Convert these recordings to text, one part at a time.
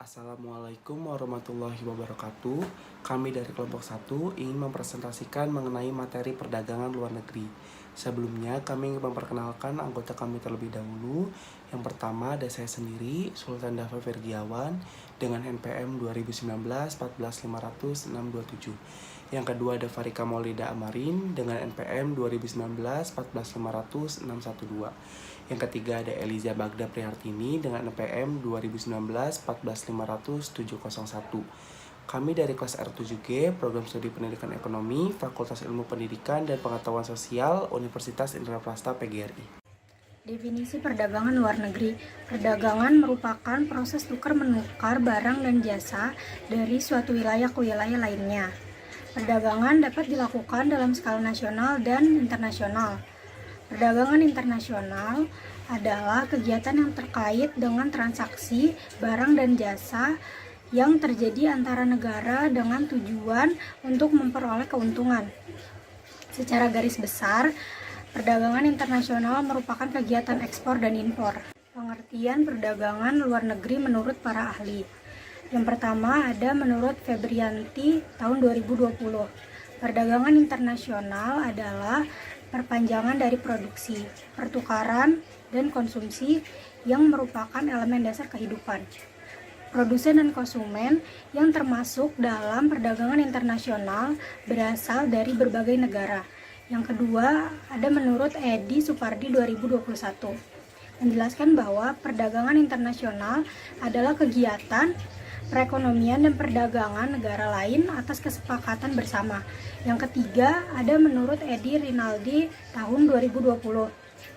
Assalamualaikum warahmatullahi wabarakatuh. Kami dari kelompok 1 ingin mempresentasikan mengenai materi perdagangan luar negeri. Sebelumnya kami ingin memperkenalkan anggota kami terlebih dahulu. Yang pertama ada saya sendiri, Sultan Dafa Fergiawan dengan NPM 2019 14500 Yang kedua ada Farika Maulida Amarin dengan NPM 2019 14500 Yang ketiga ada Eliza Bagda Prihartini dengan NPM 2019 14500 Kami dari kelas R7G, Program Studi Pendidikan Ekonomi, Fakultas Ilmu Pendidikan dan Pengetahuan Sosial, Universitas Indraprasta PGRI. Definisi perdagangan luar negeri. Perdagangan merupakan proses tukar-menukar barang dan jasa dari suatu wilayah ke wilayah lainnya. Perdagangan dapat dilakukan dalam skala nasional dan internasional. Perdagangan internasional adalah kegiatan yang terkait dengan transaksi barang dan jasa yang terjadi antara negara dengan tujuan untuk memperoleh keuntungan. Secara garis besar, perdagangan internasional merupakan kegiatan ekspor dan impor. Pengertian perdagangan luar negeri menurut para ahli. Yang pertama ada menurut Febrianti tahun 2020. Perdagangan internasional adalah perpanjangan dari produksi, pertukaran, dan konsumsi yang merupakan elemen dasar kehidupan produsen dan konsumen yang termasuk dalam perdagangan internasional berasal dari berbagai negara. Yang kedua, ada menurut Edi Supardi 2021, menjelaskan bahwa perdagangan internasional adalah kegiatan perekonomian dan perdagangan negara lain atas kesepakatan bersama. Yang ketiga, ada menurut Edi Rinaldi tahun 2020.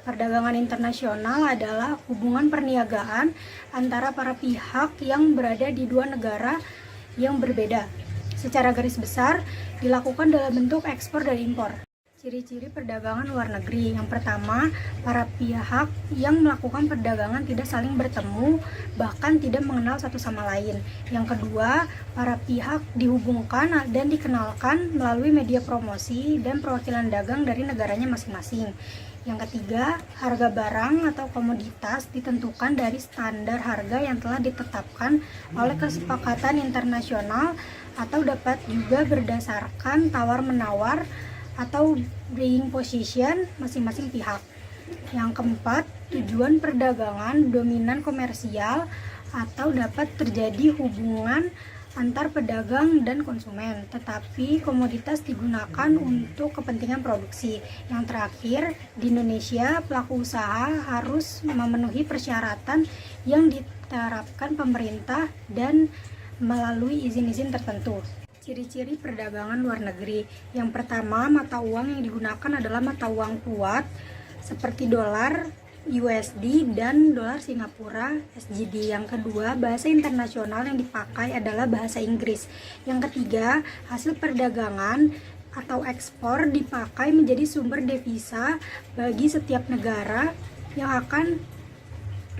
Perdagangan internasional adalah hubungan perniagaan antara para pihak yang berada di dua negara yang berbeda. Secara garis besar, dilakukan dalam bentuk ekspor dan impor. Ciri-ciri perdagangan luar negeri. Yang pertama, para pihak yang melakukan perdagangan tidak saling bertemu, bahkan tidak mengenal satu sama lain. Yang kedua, para pihak dihubungkan dan dikenalkan melalui media promosi dan perwakilan dagang dari negaranya masing-masing. Yang ketiga, harga barang atau komoditas ditentukan dari standar harga yang telah ditetapkan oleh kesepakatan internasional atau dapat juga berdasarkan tawar-menawar atau buying position masing-masing pihak. Yang keempat, tujuan perdagangan dominan komersial atau dapat terjadi hubungan antar pedagang dan konsumen, tetapi komoditas digunakan untuk kepentingan produksi. Yang terakhir, di Indonesia pelaku usaha harus memenuhi persyaratan yang diterapkan pemerintah dan melalui izin-izin tertentu. Ciri-ciri perdagangan luar negeri. Yang pertama, mata uang yang digunakan adalah mata uang kuat seperti dolar USD dan dolar Singapura SGD. Yang kedua, bahasa internasional yang dipakai adalah bahasa Inggris. Yang ketiga, hasil perdagangan atau ekspor dipakai menjadi sumber devisa bagi setiap negara yang akan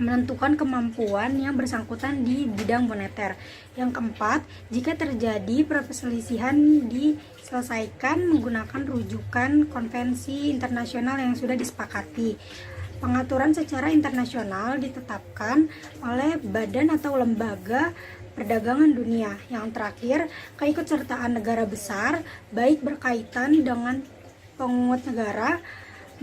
menentukan kemampuan yang bersangkutan di bidang moneter. Yang keempat, jika terjadi perselisihan diselesaikan menggunakan rujukan konvensi internasional yang sudah disepakati. Pengaturan secara internasional ditetapkan oleh badan atau lembaga perdagangan dunia. Yang terakhir, keikutsertaan negara besar baik berkaitan dengan pengungut negara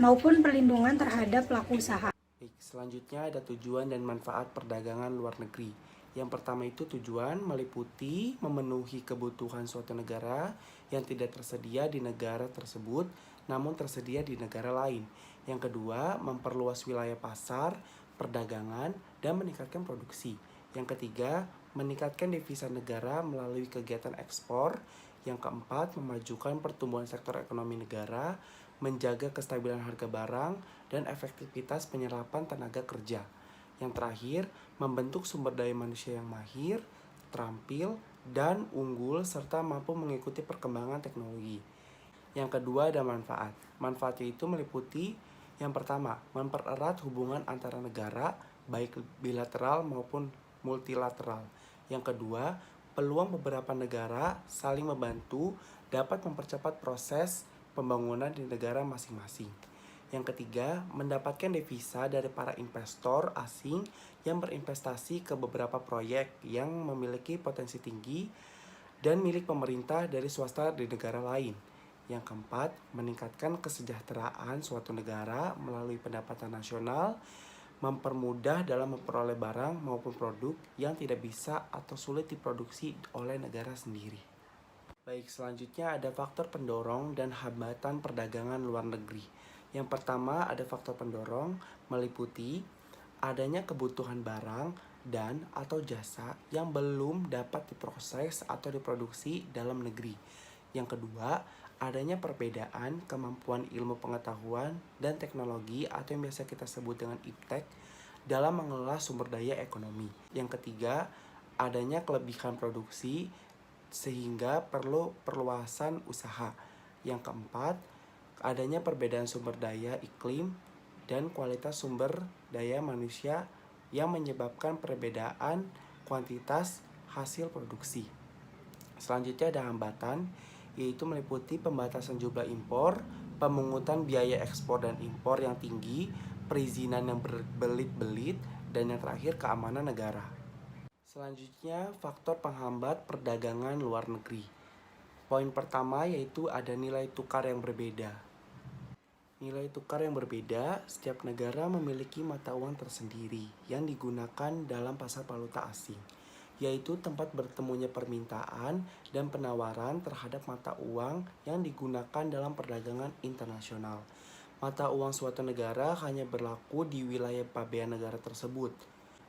maupun perlindungan terhadap pelaku usaha. Selanjutnya ada tujuan dan manfaat perdagangan luar negeri. Yang pertama itu tujuan meliputi memenuhi kebutuhan suatu negara yang tidak tersedia di negara tersebut namun tersedia di negara lain. Yang kedua, memperluas wilayah pasar, perdagangan, dan meningkatkan produksi. Yang ketiga, meningkatkan devisa negara melalui kegiatan ekspor. Yang keempat, memajukan pertumbuhan sektor ekonomi negara, menjaga kestabilan harga barang, dan efektivitas penyerapan tenaga kerja. Yang terakhir, membentuk sumber daya manusia yang mahir, terampil, dan unggul, serta mampu mengikuti perkembangan teknologi. Yang kedua ada manfaat. Manfaatnya itu meliputi yang pertama, mempererat hubungan antara negara, baik bilateral maupun multilateral. Yang kedua, peluang beberapa negara saling membantu dapat mempercepat proses pembangunan di negara masing-masing. Yang ketiga, mendapatkan devisa dari para investor asing yang berinvestasi ke beberapa proyek yang memiliki potensi tinggi dan milik pemerintah dari swasta di negara lain. Yang keempat, meningkatkan kesejahteraan suatu negara melalui pendapatan nasional, mempermudah dalam memperoleh barang maupun produk yang tidak bisa atau sulit diproduksi oleh negara sendiri. Baik, selanjutnya ada faktor pendorong dan hambatan perdagangan luar negeri. Yang pertama ada faktor pendorong meliputi adanya kebutuhan barang dan atau jasa yang belum dapat diproses atau diproduksi dalam negeri. Yang kedua, adanya perbedaan kemampuan ilmu pengetahuan dan teknologi atau yang biasa kita sebut dengan iptek dalam mengelola sumber daya ekonomi. Yang ketiga, adanya kelebihan produksi sehingga perlu perluasan usaha. Yang keempat, adanya perbedaan sumber daya iklim dan kualitas sumber daya manusia yang menyebabkan perbedaan kuantitas hasil produksi. Selanjutnya ada hambatan, yaitu meliputi pembatasan jumlah impor, pemungutan biaya ekspor dan impor yang tinggi, perizinan yang berbelit-belit, dan yang terakhir keamanan negara. Selanjutnya faktor penghambat perdagangan luar negeri. Poin pertama yaitu ada nilai tukar yang berbeda. Nilai tukar yang berbeda, setiap negara memiliki mata uang tersendiri yang digunakan dalam pasar valuta asing, yaitu tempat bertemunya permintaan dan penawaran terhadap mata uang yang digunakan dalam perdagangan internasional. Mata uang suatu negara hanya berlaku di wilayah pabean negara tersebut.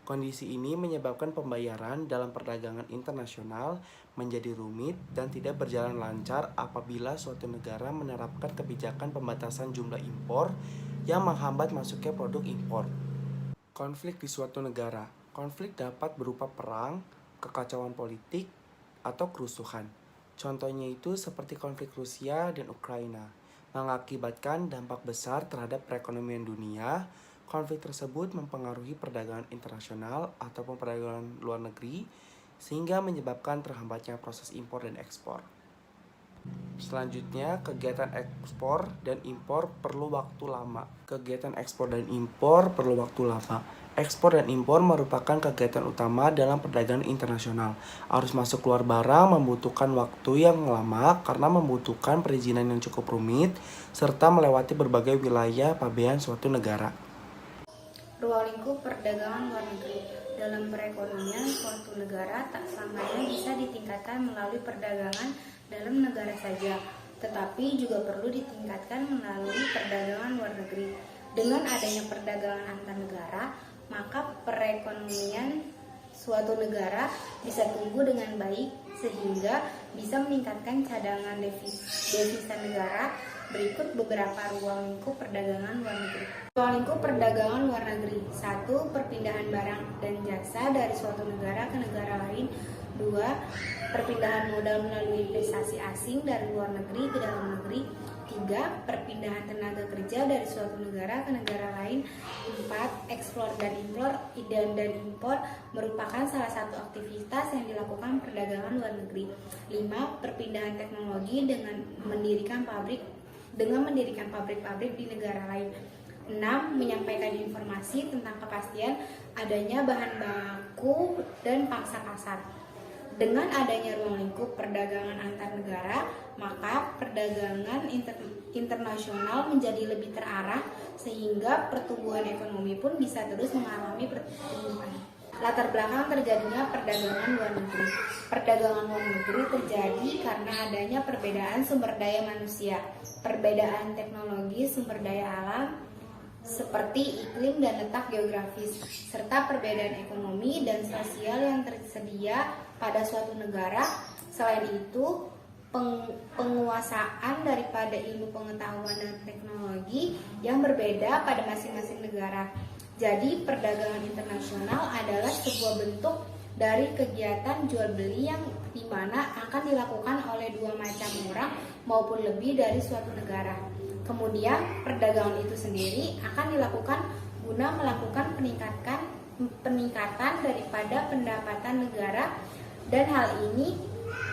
Kondisi ini menyebabkan pembayaran dalam perdagangan internasional menjadi rumit dan tidak berjalan lancar apabila suatu negara menerapkan kebijakan pembatasan jumlah impor yang menghambat masuknya produk impor. Konflik di suatu negara. Konflik dapat berupa perang, kekacauan politik, atau kerusuhan. Contohnya itu seperti konflik Rusia dan Ukraina, mengakibatkan dampak besar terhadap perekonomian dunia. Konflik tersebut mempengaruhi perdagangan internasional ataupun perdagangan luar negeri, sehingga menyebabkan terhambatnya proses impor dan ekspor. Selanjutnya, kegiatan ekspor dan impor perlu waktu lama. Kegiatan ekspor dan impor perlu waktu lama. Ekspor dan impor merupakan kegiatan utama dalam perdagangan internasional. Arus masuk keluar barang membutuhkan waktu yang lama karena membutuhkan perizinan yang cukup rumit, serta melewati berbagai wilayah pabean suatu negara. Ruang lingkup perdagangan luar negeri. Dalam perekonomian, suatu negara tak selamanya bisa ditingkatkan melalui perdagangan dalam negara saja, tetapi juga perlu ditingkatkan melalui perdagangan luar negeri. Dengan adanya perdagangan antar negara, maka perekonomian suatu negara bisa tumbuh dengan baik sehingga bisa meningkatkan cadangan devisa negara. Berikut beberapa ruang lingkup perdagangan luar negeri. Ruang lingkup perdagangan luar negeri. 1. Perpindahan barang dan jasa dari suatu negara ke negara lain. 2. Perpindahan modal melalui investasi asing dari luar negeri ke dalam negeri. 3. Perpindahan tenaga kerja dari suatu negara ke negara lain. 4. Ekspor dan impor merupakan salah satu aktivitas yang dilakukan perdagangan luar negeri. 5. Perpindahan teknologi dengan mendirikan pabrik-pabrik di negara lain. 6. Menyampaikan informasi tentang kepastian adanya bahan baku dan pangsa pasar. Dengan adanya ruang lingkup perdagangan antar negara, maka perdagangan internasional menjadi lebih terarah sehingga pertumbuhan ekonomi pun bisa terus mengalami pertumbuhan. Latar belakang terjadinya perdagangan luar negeri. Perdagangan luar negeri terjadi karena adanya perbedaan sumber daya manusia, perbedaan teknologi sumber daya alam seperti iklim dan letak geografis, serta perbedaan ekonomi dan sosial yang tersedia pada suatu negara. Selain itu, penguasaan daripada ilmu pengetahuan dan teknologi yang berbeda pada masing-masing negara. Jadi, perdagangan internasional adalah sebuah bentuk dari kegiatan jual beli yang dimana akan dilakukan oleh dua macam orang maupun lebih dari suatu negara. Kemudian, perdagangan itu sendiri akan dilakukan guna melakukan peningkatan daripada pendapatan negara, dan hal ini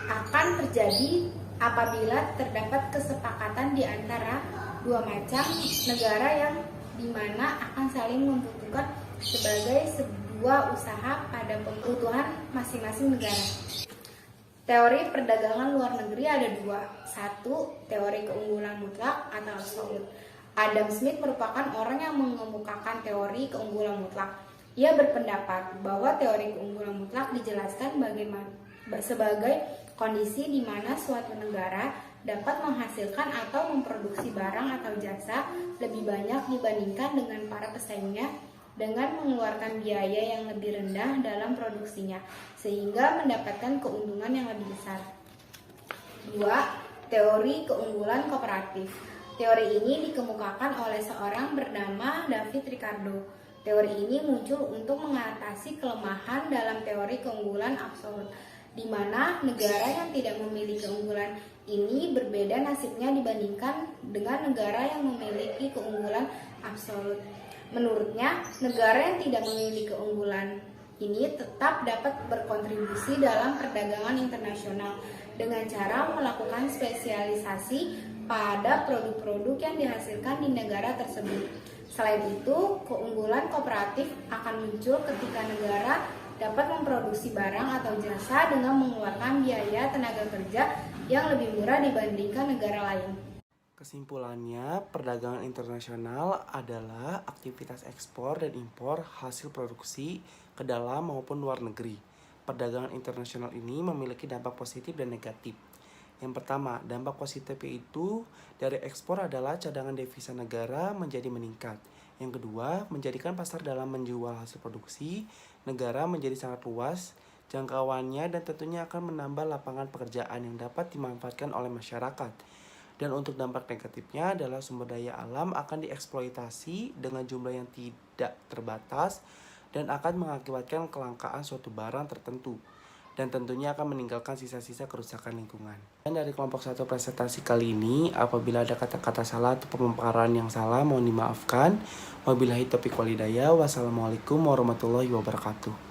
akan terjadi apabila terdapat kesepakatan di antara dua macam negara yang dimana akan saling membutuhkan sebagai sebuah usaha pada kebutuhan masing-masing negara. Teori perdagangan luar negeri ada dua. Satu, teori keunggulan mutlak atau absolut. Adam Smith merupakan orang yang mengemukakan teori keunggulan mutlak. Ia berpendapat bahwa teori keunggulan mutlak dijelaskan sebagai kondisi di mana suatu negara dapat menghasilkan atau memproduksi barang atau jasa lebih banyak dibandingkan dengan para pesaingnya dengan mengeluarkan biaya yang lebih rendah dalam produksinya, sehingga mendapatkan keuntungan yang lebih besar. 2. Teori keunggulan kooperatif. Teori ini dikemukakan oleh seorang bernama David Ricardo. Teori ini muncul untuk mengatasi kelemahan dalam teori keunggulan absolut, di mana negara yang tidak memiliki keunggulan ini berbeda nasibnya dibandingkan dengan negara yang memiliki keunggulan absolut. Menurutnya, negara yang tidak memiliki keunggulan ini tetap dapat berkontribusi dalam perdagangan internasional dengan cara melakukan spesialisasi pada produk-produk yang dihasilkan di negara tersebut. Selain itu, keunggulan kooperatif akan muncul ketika negara dapat memproduksi barang atau jasa dengan mengeluarkan biaya tenaga kerja yang lebih murah dibandingkan negara lain. Kesimpulannya, perdagangan internasional adalah aktivitas ekspor dan impor hasil produksi ke dalam maupun luar negeri. Perdagangan internasional ini memiliki dampak positif dan negatif. Yang pertama, dampak positifnya itu dari ekspor adalah cadangan devisa negara menjadi meningkat. Yang kedua, menjadikan pasar dalam menjual hasil produksi negara menjadi sangat luas jangkauannya dan tentunya akan menambah lapangan pekerjaan yang dapat dimanfaatkan oleh masyarakat. Dan untuk dampak negatifnya adalah sumber daya alam akan dieksploitasi dengan jumlah yang tidak terbatas dan akan mengakibatkan kelangkaan suatu barang tertentu. Dan tentunya akan meninggalkan sisa-sisa kerusakan lingkungan. Dan dari kelompok 1 presentasi kali ini, apabila ada kata-kata salah atau pemaparan yang salah, mohon dimaafkan. Wabillahi taufiq wal hidayah. Wassalamualaikum warahmatullahi wabarakatuh.